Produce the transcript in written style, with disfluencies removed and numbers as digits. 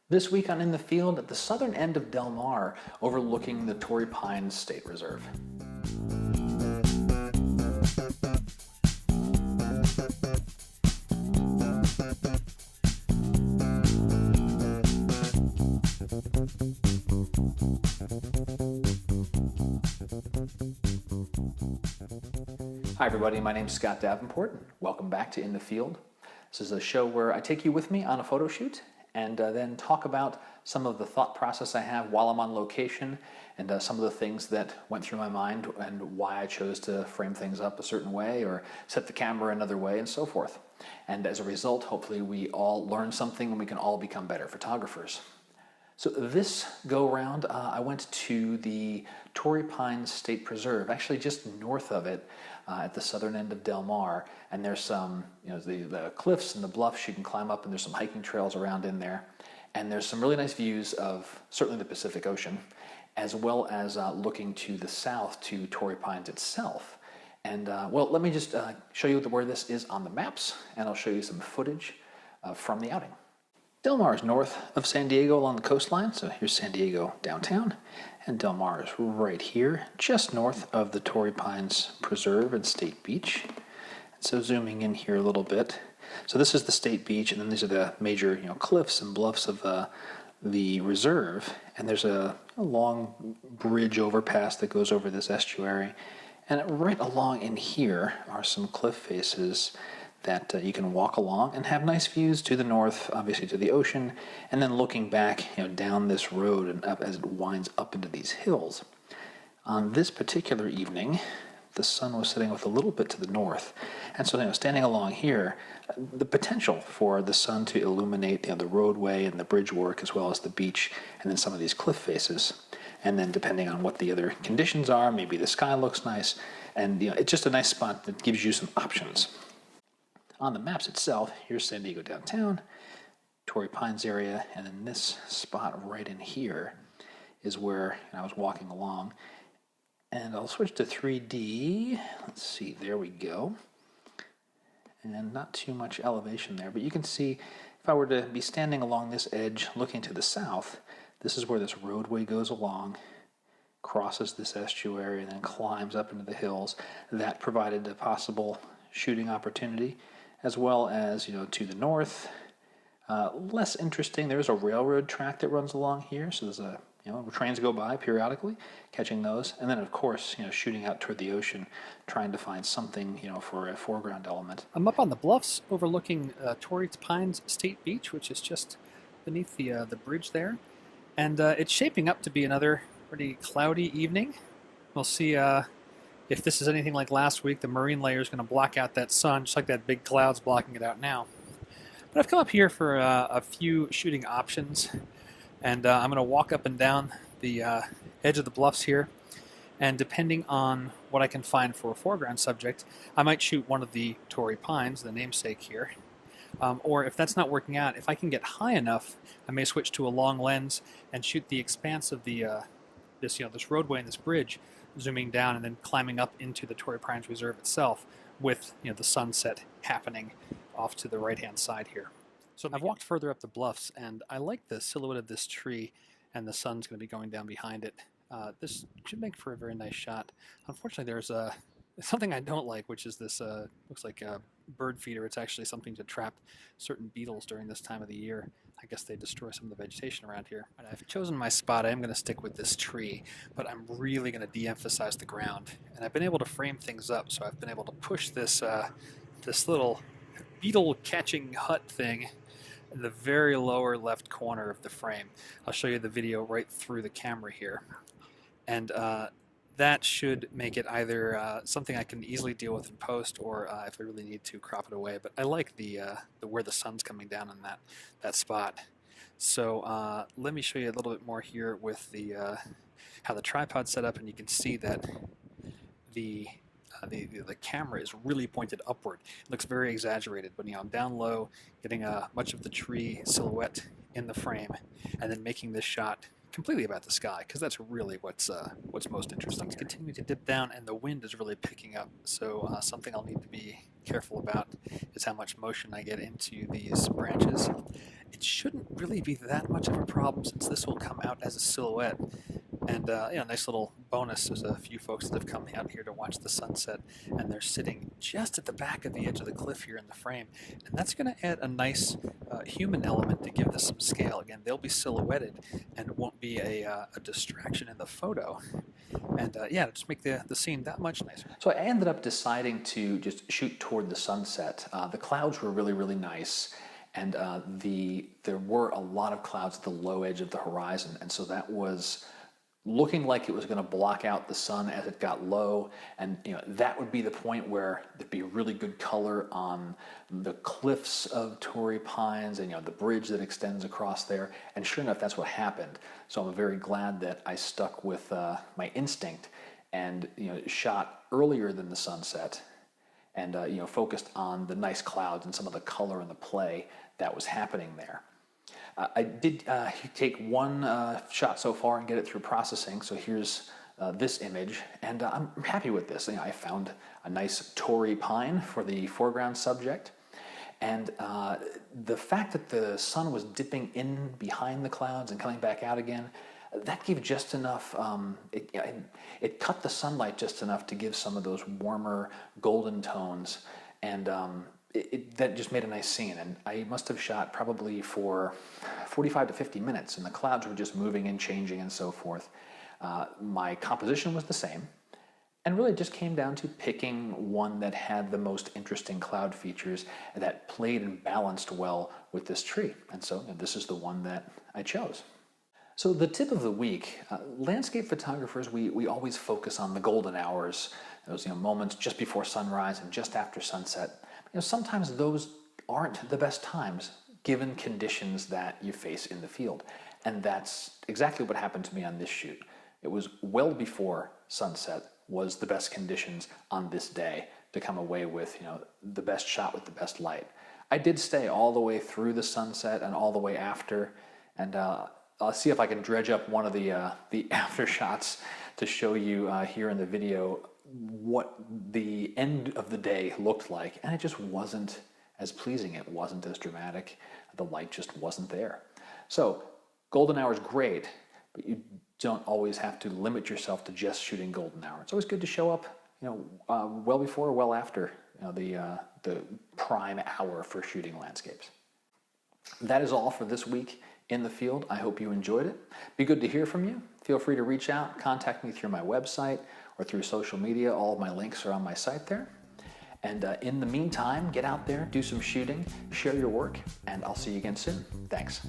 This week on In the Field at the southern end of Del Mar, overlooking the Torrey Pines State Reserve. Hi everybody, my name is Scott Davenport, and welcome back to In the Field. This is a show where I take you with me on a photo shoot and then talk about some of the thought process I have while I'm on location and some of the things that went through my mind and why I chose to frame things up a certain way or set the camera another way and so forth. And as a result, hopefully we all learn something and we can all become better photographers. So this go round, I went to the Torrey Pines State Preserve, actually just north of it at the southern end of Del Mar. And there's some, the cliffs and the bluffs you can climb up, and there's some hiking trails around in there. And there's some really nice views of certainly the Pacific Ocean, as well as looking to the south to Torrey Pines itself. And well, let me just show you where this is on the maps, and I'll show you some footage from the outing. Del Mar is north of San Diego along the coastline, so here's San Diego downtown, and Del Mar is right here, just north of the Torrey Pines Preserve and State Beach. And so zooming in here a little bit, so this is the State Beach, and then these are the major cliffs and bluffs of the reserve, and there's a long bridge overpass that goes over this estuary, and right along in here are some cliff faces that you can walk along and have nice views to the north, obviously to the ocean, and then looking back down this road and up as it winds up into these hills. On this particular evening, the sun was setting with a little bit to the north, and so standing along here, the potential for the sun to illuminate the roadway and the bridge work as well as the beach and then some of these cliff faces. And then depending on what the other conditions are, maybe the sky looks nice, and it's just a nice spot that gives you some options. On the maps itself, here's San Diego downtown, Torrey Pines area, and then this spot right in here is where I was walking along. And I'll switch to 3D. Let's see, there we go. And not too much elevation there, but you can see if I were to be standing along this edge looking to the south, this is where this roadway goes along, crosses this estuary, and then climbs up into the hills. That provided a possible shooting opportunity, as well as to the north. Less interesting, there's a railroad track that runs along here, so there's a trains go by periodically, catching those, and then of course shooting out toward the ocean, trying to find something for a foreground element. I'm up on the bluffs overlooking Torrey Pines State Beach, which is just beneath the bridge there, and it's shaping up to be another pretty cloudy evening. We'll see if this is anything like last week. The marine layer is going to block out that sun, just like that big cloud's blocking it out now. But I've come up here for a few shooting options, and I'm going to walk up and down the edge of the bluffs here, and depending on what I can find for a foreground subject, I might shoot one of the Torrey Pines, the namesake here. Or if that's not working out, if I can get high enough, I may switch to a long lens and shoot the expanse of the this roadway and this bridge, zooming down and then climbing up into the Torrey Pines Reserve itself with the sunset happening off to the right-hand side here. So I've walked further up the bluffs, and I like the silhouette of this tree, and the sun's going to be going down behind it. This should make for a very nice shot. Unfortunately, there's something I don't like, which is this looks like a bird feeder. It's actually something to trap certain beetles during this time of the year. I guess they destroy some of the vegetation around here. And I've chosen my spot. I am going to stick with this tree, but I'm really going to de-emphasize the ground. And I've been able to frame things up, so I've been able to push this this little beetle-catching hut thing in the very lower left corner of the frame. I'll show you the video right through the camera here. And that should make it either something I can easily deal with in post, or if I really need to, crop it away. But I like the where the sun's coming down on that spot. So let me show you a little bit more here with the how the tripod's set up, and you can see that the camera is really pointed upward. It looks very exaggerated, but I'm down low, getting much of the tree silhouette in the frame, and then making this shot completely about the sky, because that's really what's most interesting. It's continuing to dip down, and the wind is really picking up, so something I'll need to be careful about is how much motion I get into these branches. It shouldn't really be that much of a problem since this will come out as a silhouette. And nice little bonus, there's a few folks that have come out here to watch the sunset, and they're sitting just at the back of the edge of the cliff here in the frame. And that's going to add a nice human element to give this some scale. Again, they'll be silhouetted, and it won't be a distraction in the photo. And just make the scene that much nicer. So I ended up deciding to just shoot toward the sunset. The clouds were really, really nice. And there were a lot of clouds at the low edge of the horizon. And so that was looking like it was going to block out the sun as it got low, and that would be the point where there'd be really good color on the cliffs of Torrey Pines and the bridge that extends across there. And sure enough, that's what happened. So I'm very glad that I stuck with my instinct and shot earlier than the sunset, and focused on the nice clouds and some of the color and the play that was happening there. I did take one shot so far and get it through processing. So here's this image, and I'm happy with this. I found a nice Torrey pine for the foreground subject, and the fact that the sun was dipping in behind the clouds and coming back out again, that gave just enough. It cut the sunlight just enough to give some of those warmer golden tones, and that just made a nice scene. And I must have shot probably for 45 to 50 minutes, and the clouds were just moving and changing and so forth. My composition was the same, and really just came down to picking one that had the most interesting cloud features that played and balanced well with this tree. And so this is the one that I chose. So the tip of the week, landscape photographers, we always focus on the golden hours, those moments just before sunrise and just after sunset. Sometimes those aren't the best times given conditions that you face in the field. And that's exactly what happened to me on this shoot. It was well before sunset was the best conditions on this day to come away with, the best shot with the best light. I did stay all the way through the sunset and all the way after, and I'll see if I can dredge up one of the after shots to show you here in the video what the end of the day looked like, and it just wasn't as pleasing. It wasn't as dramatic. The light just wasn't there. So golden hour is great, but you don't always have to limit yourself to just shooting golden hour. It's always good to show up, well before or well after the prime hour for shooting landscapes. That is all for this week in the field. I hope you enjoyed it. Be good to hear from you. Feel free to reach out, contact me through my website or through social media. All of my links are on my site there. And in the meantime, get out there, do some shooting, share your work, and I'll see you again soon. Thanks.